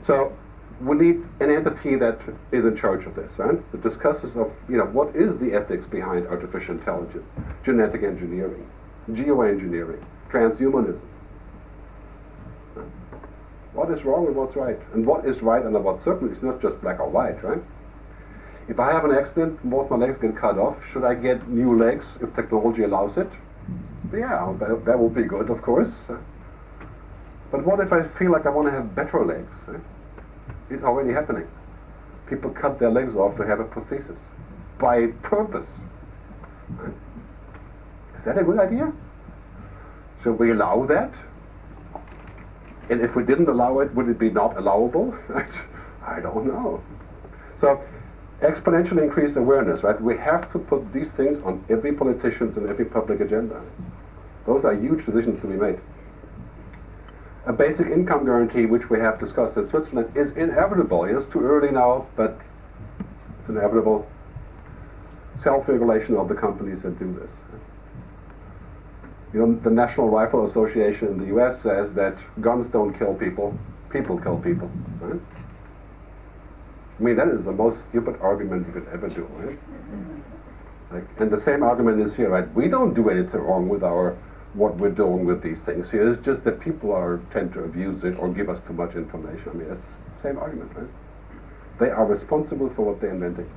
so we need an entity that is in charge of this, right? That discusses of, what is the ethics behind artificial intelligence, genetic engineering, geoengineering, transhumanism. What is wrong and what's right? And what is right and what certainly is not just black or white, right? If I have an accident, both my legs get cut off, should I get new legs if technology allows it? Yeah, that would be good, of course. But what if I feel like I want to have better legs? Right? It's already happening. People cut their legs off to have a prosthesis by purpose. Right? Is that a good idea? Should we allow that? And if we didn't allow it, would it be not allowable? I don't know. So, exponentially increased awareness, right? We have to put these things on every politician's and every public agenda. Those are huge decisions to be made. A basic income guarantee, which we have discussed in Switzerland, is inevitable. It's too early now, but it's inevitable. Self-regulation of the companies that do this. The National Rifle Association in the US says that guns don't kill people, people kill people. Right? I mean, that is the most stupid argument you could ever do, right? And the same argument is here, right? We don't do anything wrong with what we're doing with these things here. It's just that people tend to abuse it or give us too much information. I mean, it's the same argument, right? They are responsible for what they're inventing.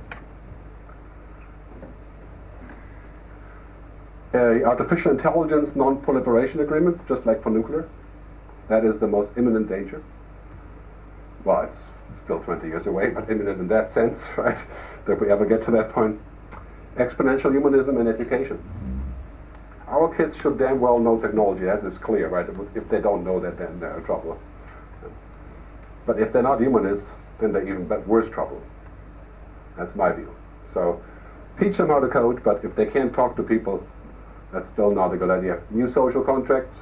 Artificial intelligence non-proliferation agreement, just like for nuclear. That is the most imminent danger. Well, it's still 20 years away, but imminent in that sense, right? That we ever get to that point. Exponential humanism and education. Our kids should damn well know technology, that is clear, right? If they don't know that, then they're in trouble. But if they're not humanists, then they're even worse trouble. That's my view. So, teach them how to code, but if they can't talk to people, that's still not a good idea. New social contracts.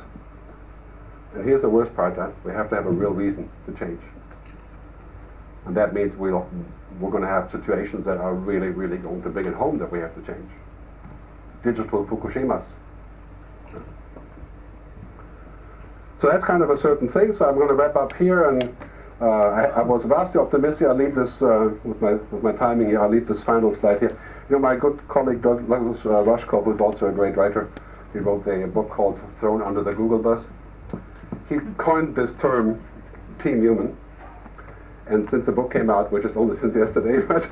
And here's the worst part, we have to have a real reason to change. And that means we're going to have situations that are really, really going to bring it home that we have to change. Digital Fukushimas. So that's kind of a certain thing. So I'm going to wrap up here, and I was vastly optimistic. I'll leave this with my timing here. I'll leave this final slide here. My good colleague Douglas Rushkoff, who's also a great writer, he wrote a book called "Thrown Under the Google Bus." He coined this term, "Team Human." And since the book came out, which is only since yesterday, but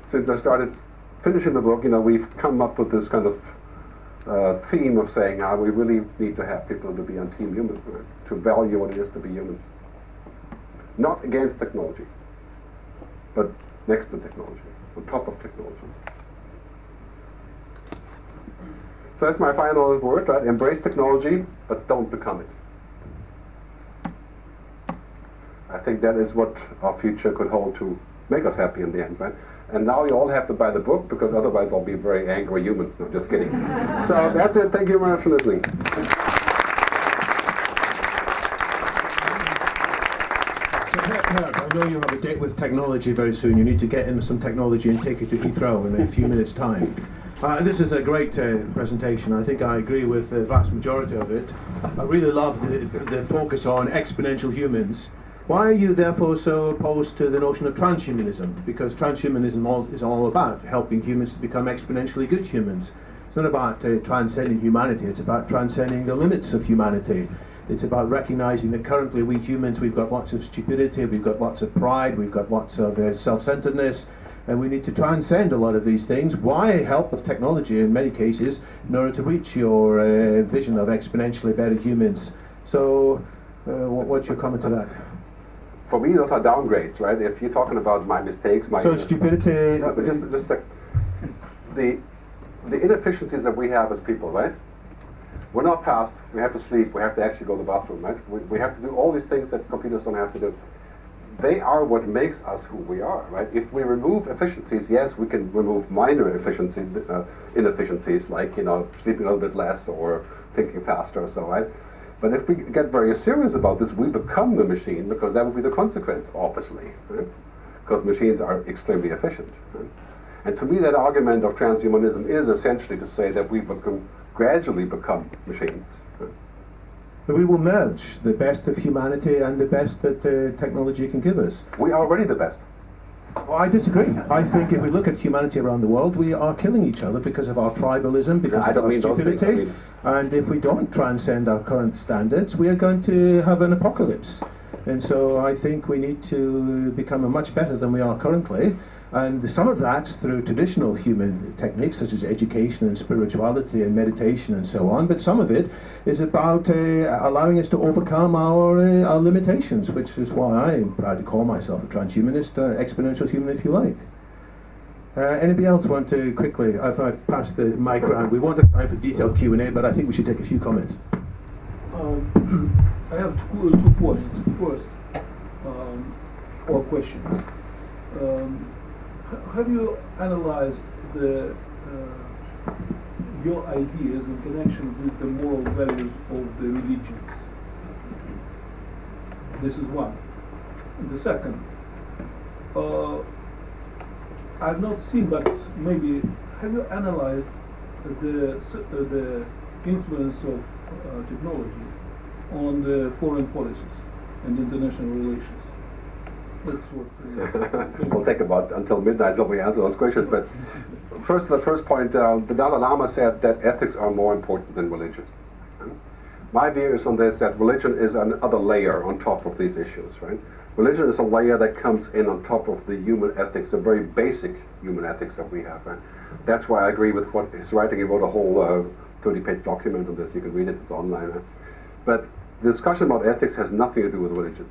since I started finishing the book, we've come up with this kind of theme of saying, we really need to have people to be on Team Human, right? To value what it is to be human. Not against technology, but next to technology, on top of technology. So that's my final word, right? Embrace technology, but don't become it. I think that is what our future could hold to make us happy in the end, right? And now you all have to buy the book, because otherwise I'll be a very angry human. No, just kidding. So that's it. Thank you very much for listening. I know you have a date with technology very soon. You need to get into some technology and take it to Heathrow in a few minutes' time. This is a great presentation. I think I agree with the vast majority of it. I really love the focus on exponential humans. Why are you therefore so opposed to the notion of transhumanism? Because transhumanism is all about helping humans to become exponentially good humans. It's not about transcending humanity, it's about transcending the limits of humanity. It's about recognizing that currently we humans, we've got lots of stupidity, we've got lots of pride, we've got lots of self-centeredness, And we need to transcend a lot of these things. Why help with technology in many cases in order to reach your vision of exponentially better humans? So, what's your comment to that? For me, those are downgrades, right? If you're talking about my mistakes, my So stupidity. No, but just a sec. The inefficiencies that we have as people, right? We're not fast. We have to sleep. We have to actually go to the bathroom, right? We have to do all these things that computers don't have to do. They are what makes us who we are, right? If we remove efficiencies, yes, we can remove minor inefficiencies, like sleeping a little bit less or thinking faster or so, right? But if we get very serious about this, we become the machine, because that would be the consequence, obviously, right? Because machines are extremely efficient. Right? And to me, that argument of transhumanism is essentially to say that we gradually become machines. Right? But we will merge the best of humanity and the best that technology can give us. We are already the best. Well, I disagree. I think if we look at humanity around the world, we are killing each other because of our tribalism, because of our stupidity. And if we don't transcend our current standards, we are going to have an apocalypse. And so I think we need to become much better than we are currently. And some of that's through traditional human techniques, such as education and spirituality and meditation and so on. But some of it is about allowing us to overcome our limitations, which is why I'm proud to call myself a transhumanist, exponential human, if you like. Anybody else want to quickly, if I pass the mic around, we won't have time for detailed Q&A, but I think we should take a few comments. I have two points. First, or questions. Have you analyzed your ideas in connection with the moral values of the religions? This is one. And the second, I've not seen, but maybe have you analyzed the influence of technology on the foreign policies and international relations? That's what. We'll take about until midnight till we answer those questions. But first, the first point, the Dalai Lama said that ethics are more important than religion. My view is on this, that religion is another layer on top of these issues, right? Religion is a layer that comes in on top of the human ethics, the very basic human ethics that we have. Right? That's why I agree with what he's writing. He wrote a whole 30-page document on this. You can read it, it's online. Right? But the discussion about ethics has nothing to do with religion,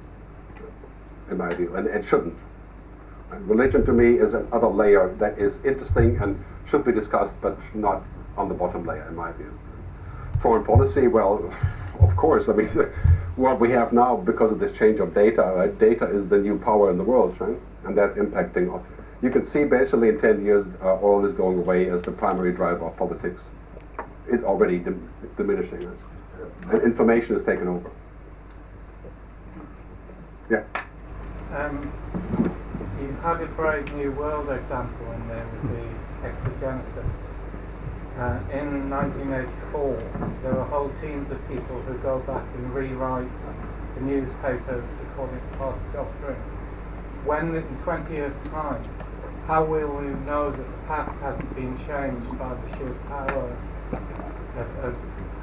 in my view, and it shouldn't. And religion to me is another layer that is interesting and should be discussed, but not on the bottom layer, in my view. Foreign policy, well, of course, I mean, what we have now, because of this change of data, right? Data is the new power in the world, right? And that's impacting us. You can see basically in 10 years, oil is going away as the primary driver of politics. It's already diminishing, right? And information is taken over. Yeah. You had a Brave New World example in there with the exogenesis. In 1984, there were whole teams of people who go back and rewrite the newspapers according to party doctrine. When, in 20 years' time, how will we know that the past hasn't been changed by the sheer power of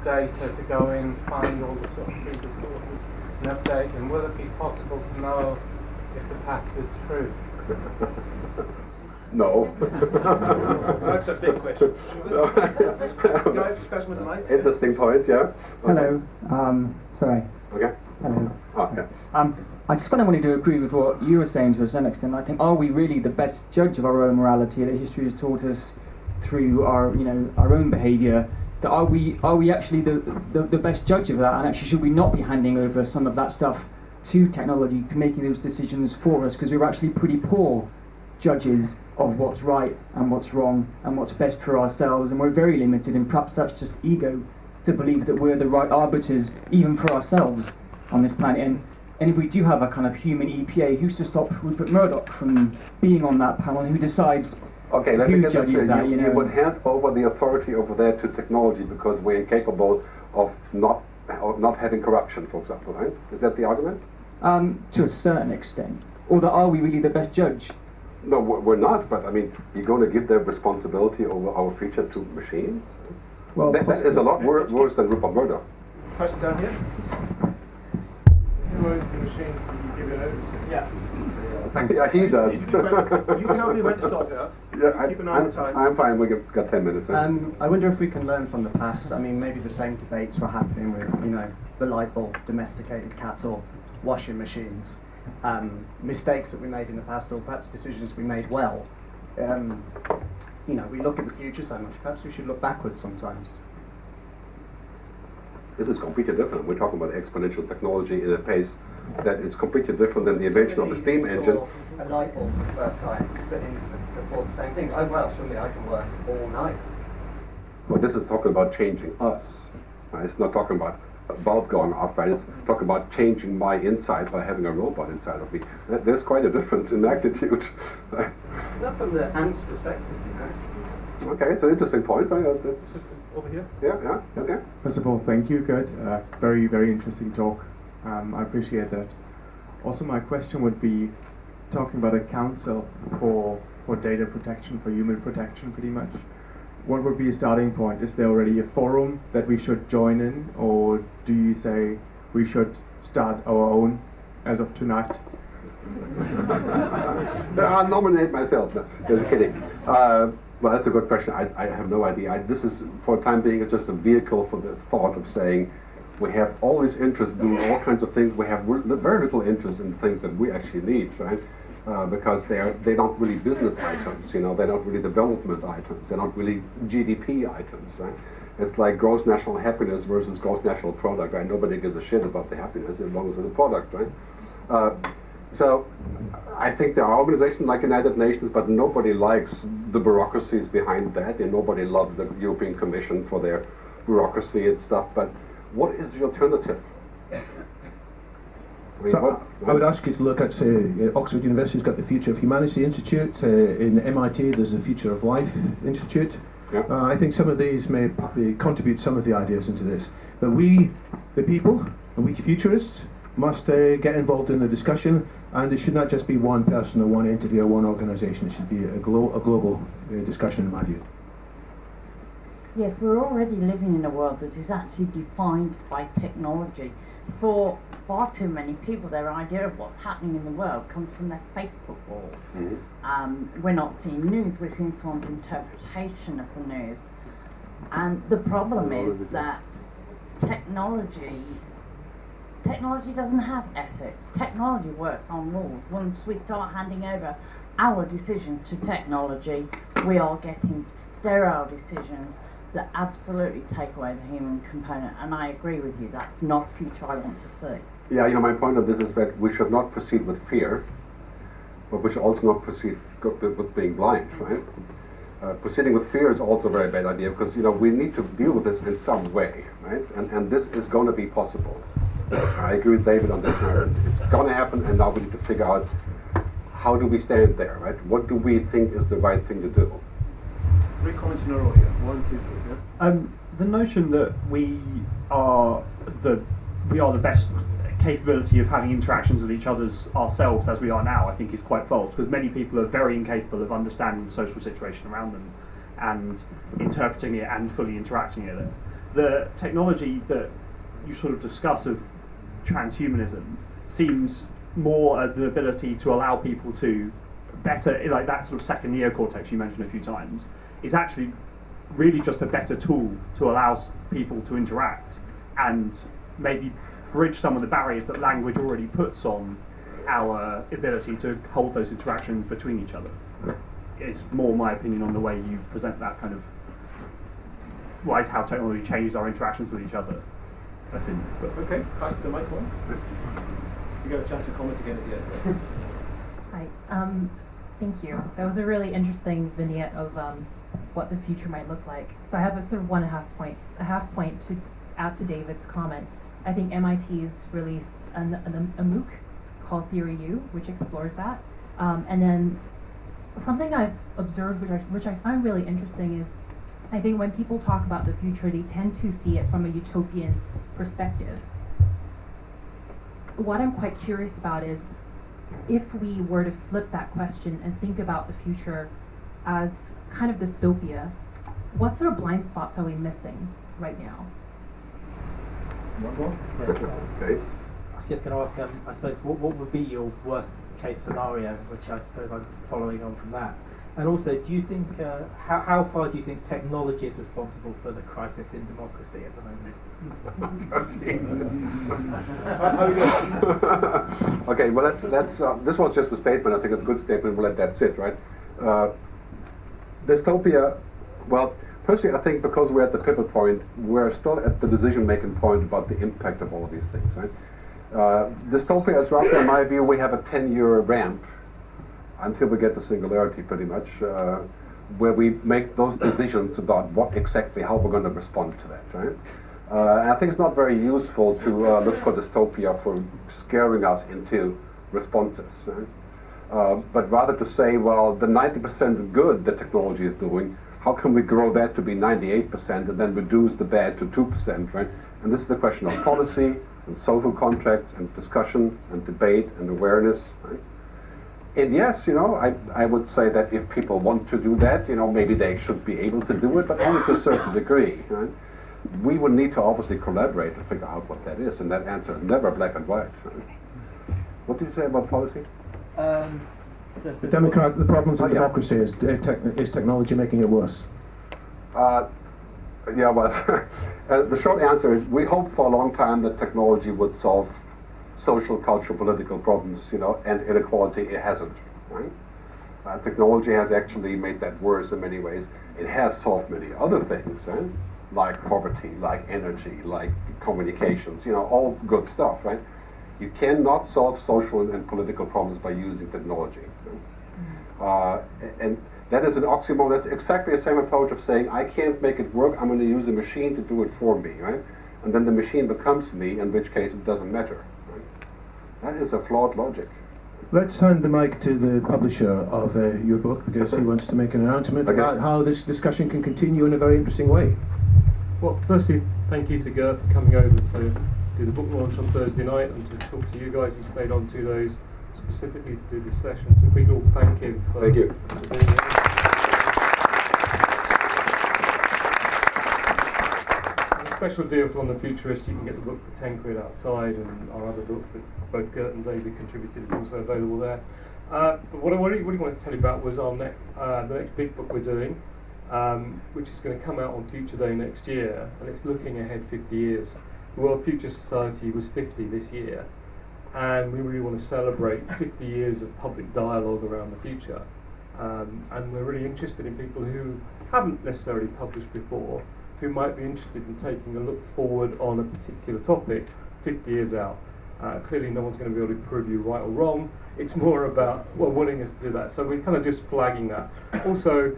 data to go in, find all the sort of previous sources and update them? Will it be possible to know if the past is true? No. That's a big question. Interesting point, yeah. Hello. Sorry. Okay. Hello. Okay. I just kind of wanted to agree with what you were saying to a certain extent. I think, are we really the best judge of our own morality that history has taught us through our, our own behaviour? That are we actually the best judge of that? And actually, should we not be handing over some of that stuff to technology, making those decisions for us? Because we're actually pretty poor judges of what's right and what's wrong and what's best for ourselves, and we're very limited, and perhaps that's just ego to believe that we're the right arbiters even for ourselves on this planet. And if we do have a kind of human EPA, who's to stop Rupert Murdoch from being on that panel? Who decides okay, let me who get this judges straight. that? You would hand over the authority over there to technology because we're incapable of not having corruption, for example, right? Is that the argument? To a certain extent. Or that are we really the best judge? No, we're not, but I mean, you're going to give the responsibility over our future to machines? Well, that is a lot worse than Rupert Murdoch. Question down here. Who owns the machines that you give it over to? Yeah. Thanks. Yeah, he does. You tell me when to stop. Yeah, Keep an eye on the time. I'm fine. We've got 10 minutes. I wonder if we can learn from the past. I mean, maybe the same debates were happening with, the light bulb, domesticated cattle, washing machines, mistakes that we made in the past, or perhaps decisions we made well. We look at the future so much. Perhaps we should look backwards sometimes. This is completely different. We're talking about exponential technology in a pace that is completely different than the invention of the steam engine. A light bulb for the first time, but instruments support the same thing. Oh well, surely I can work all night. Well, this is talking about changing us. Right? It's not talking about a bulb going off, right? It's talking about changing my inside by having a robot inside of me. There's quite a difference in magnitude. Not from the ant's perspective, Okay, it's an interesting point. Right? That's Over here. yeah, okay. First of all, thank you, Gerd. Very, very interesting talk. I appreciate that. Also, my question would be talking about a council for data protection, for human protection, pretty much. What would be a starting point? Is there already a forum that we should join in, or do you say we should start our own as of tonight? I'll nominate myself. No, just kidding. Well, that's a good question. I have no idea. This is, for the time being, it's just a vehicle for the thought of saying we have all this interest in all kinds of things. We have very little interest in things that we actually need, right? Because they're not really business items, they're not really development items, they're not really GDP items, right? It's like gross national happiness versus gross national product, right? Nobody gives a shit about the happiness as long as it's a product, right? So I think there are organizations like United Nations, but nobody likes the bureaucracies behind that, and nobody loves the European Commission for their bureaucracy and stuff. But what is the alternative? I would ask you to look at, Oxford University's got the Future of Humanity Institute. In MIT, there's the Future of Life Institute. Yeah. I think some of these may contribute some of the ideas into this. But we, the people, and we futurists, must get involved in the discussion, and it should not just be one person or one entity or one organization. It should be a global discussion, in my view. Yes, we're already living in a world that is actually defined by technology. For far too many people, their idea of what's happening in the world comes from their Facebook wall. Mm-hmm. We're not seeing news, we're seeing someone's interpretation of the news. And the problem is that technology doesn't have ethics. Technology works on rules. Once we start handing over our decisions to technology, we are getting sterile decisions that absolutely take away the human component. And I agree with you, that's not the future I want to see. Yeah, my point on this is that we should not proceed with fear, but we should also not proceed with being blind, right? Proceeding with fear is also a very bad idea, because we need to deal with this in some way, right? And this is going to be possible. I agree with David on this. It's going to happen, and now we need to figure out how do we stand there, right? What do we think is the right thing to do? 3 comments in a row here. 1, 2, 3. Yeah? The notion that we are the best capability of having interactions with each other's ourselves as we are now, I think, is quite false, because many people are very incapable of understanding the social situation around them and interpreting it and fully interacting in it. The technology that you sort of discuss of transhumanism seems more the ability to allow people to better, like that sort of second neocortex you mentioned a few times, is actually really just a better tool to allow people to interact and maybe bridge some of the barriers that language already puts on our ability to hold those interactions between each other. It's more my opinion on the way you present that kind of, how technology changes our interactions with each other, I think. But Okay, pass the microphone. You got a chance to comment again at the end. Hi, thank you. That was a really interesting vignette of what the future might look like. So I have a sort of 1.5 points. A half point to add to David's comment. I think MIT's released a MOOC called Theory U, which explores that. And then something I've observed, which I find really interesting, is I think when people talk about the future, they tend to see it from a utopian perspective. What I'm quite curious about is if we were to flip that question and think about the future as kind of dystopia, what sort of blind spots are we missing right now? Okay. was just going to ask, I suppose, what would be your worst case scenario, which I suppose I'm following on from that. And also, do you think, how far do you think technology is responsible for the crisis in democracy at the moment? Okay, well, let's this was just a statement. I think it's a good statement. We'll let that sit, right? Dystopia, well, personally, I think because we're at the pivot point, we're still at the decision-making point about the impact of all of these things, right? Dystopia is roughly, in my view, we have a 10-year ramp until we get to Singularity, pretty much, where we make those decisions about what exactly, how we're going to respond to that, right? And I think it's not very useful to look for dystopia for scaring us into responses, right? But rather to say, well, the 90% good that technology is doing, how can we grow that to be 98% and then reduce the bad to 2%, right? And this is the question of policy and social contracts and discussion and debate and awareness, right? And yes, you know, I would say that if people want to do that, you know, maybe they should be able to do it, but only to a certain degree, right? We would need to obviously collaborate to figure out what that is, and that answer is never black and white. Right? What did you say about policy? The problems of democracy is technology making it worse? Yeah, well, the short answer is we hoped for a long time that technology would solve social, cultural, political problems, you know, and inequality. It hasn't, right? Technology has actually made that worse in many ways. It has solved many other things, right? Like poverty, like energy, like communications, you know, all good stuff, right? You cannot solve social and political problems by using technology. Right? And that is an oxymoron. That's exactly the same approach of saying, I can't make it work, I'm going to use a machine to do it for me, right? And then the machine becomes me, in which case it doesn't matter. Right? That is a flawed logic. Let's hand the mic to the publisher of your book, because he wants to make an announcement about how this discussion can continue in a very interesting way. Well, firstly, thank you to Gerd for coming over to do the book launch on Thursday night and to talk to you guys. He stayed on 2 days specifically to do this session, so we all thank him for being here. There's a special deal for London Futurists. You can get the book for £10 outside, and our other book that both Gert and David contributed is also available there. But what I really wanted to tell you about was the next big book we're doing, which is going to come out on Future Day next year, and it's looking ahead 50 years. The World Future Society was 50 this year, and we really want to celebrate 50 years of public dialogue around the future. And we're really interested in people who haven't necessarily published before, who might be interested in taking a look forward on a particular topic 50 years out. Clearly no one's going to be able to prove you right or wrong. It's more about willingness to do that. So we're kind of just flagging that. Also,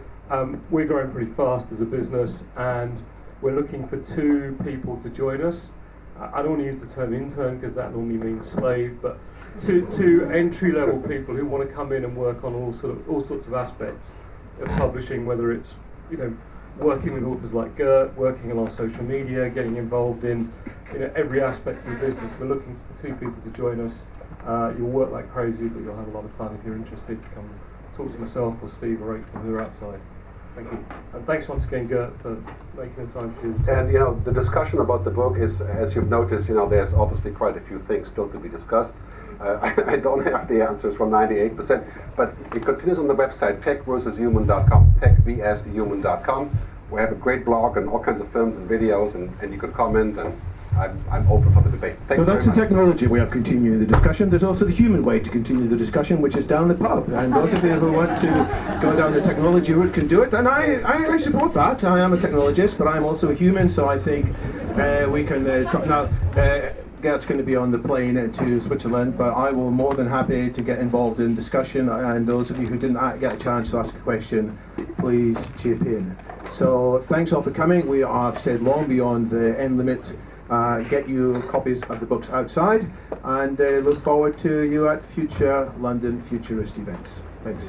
we're growing pretty fast as a business, and we're looking for 2 people to join us. I don't want to use the term intern because that normally means slave, but two entry-level people who want to come in and work on all sorts of aspects of publishing, whether it's, you know, working with authors like Gert, working on our social media, getting involved in, you know, every aspect of the business. We're looking for 2 people to join us. You'll work like crazy, but you'll have a lot of fun. If you're interested, come talk to myself or Steve or Rachel who are outside. Thank you. And thanks once again, Gert, for making the time to... And, you know, the discussion about the book is, as you've noticed, you know, there's obviously quite a few things still to be discussed. I don't have the answers for 98%, but it continues on the website, techvshuman.com, techvshuman.com. We have a great blog and all kinds of films and videos, and you can comment, and I'm open for the debate. Thanks. So that's the technology way of continuing the discussion. There's also the human way to continue the discussion, which is down the pub. And those of you who want to go down the technology route can do it. And I support that. I am a technologist, but I'm also a human, so I think we can talk now. Gert's going to be on the plane to Switzerland, but I will more than happy to get involved in discussion, and those of you who didn't get a chance to ask a question, please chip in. So thanks all for coming. We have stayed long beyond the end limit. Get you copies of the books outside, and look forward to you at future London Futurist events. Thanks.